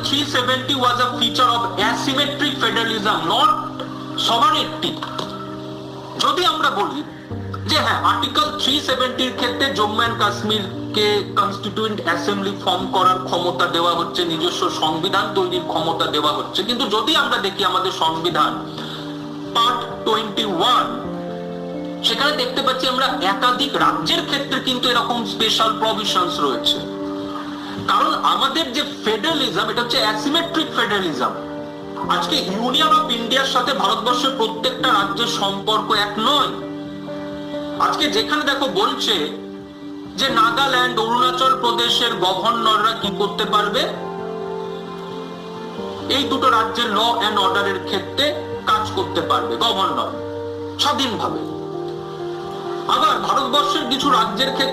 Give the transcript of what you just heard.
370 was a feature of asymmetric federalism, not sovereignty. যদি আমরা বলি যে হ্যাঁ, আর্টিকেল 370 ক্ষেত্রে জম্মু এন্ড কাশ্মীরকে কনস্টিটিউয়েন্ট অ্যাসেম্বলি ফর্ম করার ক্ষমতা দেওয়া হচ্ছে, নিজস্ব সংবিধান তৈরির ক্ষমতা দেওয়া হচ্ছে, কিন্তু যদি আমরা দেখি আমাদের সংবিধান পার্ট 21, সেখানে দেখতে পাচ্ছি আমরা একাধিক রাজ্যের ক্ষেত্রে কিন্তু এরকম স্পেশাল প্রভিশনস রয়েছে। কারণ আমাদের যে ফেডারেলিজম, এটা হচ্ছে অ্যাসিমেট্রিক ফেডারেলিজম। আজকে ইউনিয়ন অফ ইন্ডিয়ার সাথে ভারতবর্ষের প্রত্যেকটা রাজ্যের সম্পর্ক এক নয়। আজকে যেখানে দেখো বলছে যে নাগাল্যান্ড, অরুণাচল প্রদেশের গভর্নররা কি করতে পারবে, এই দুটো রাজ্যের ল এন্ড অর্ডারের ক্ষেত্রে কাজ করতে পারবে গভর্নর স্বাধীনভাবে। আবার ভারতবর্ষের কিছু রাজ্যের ক্ষেত্রে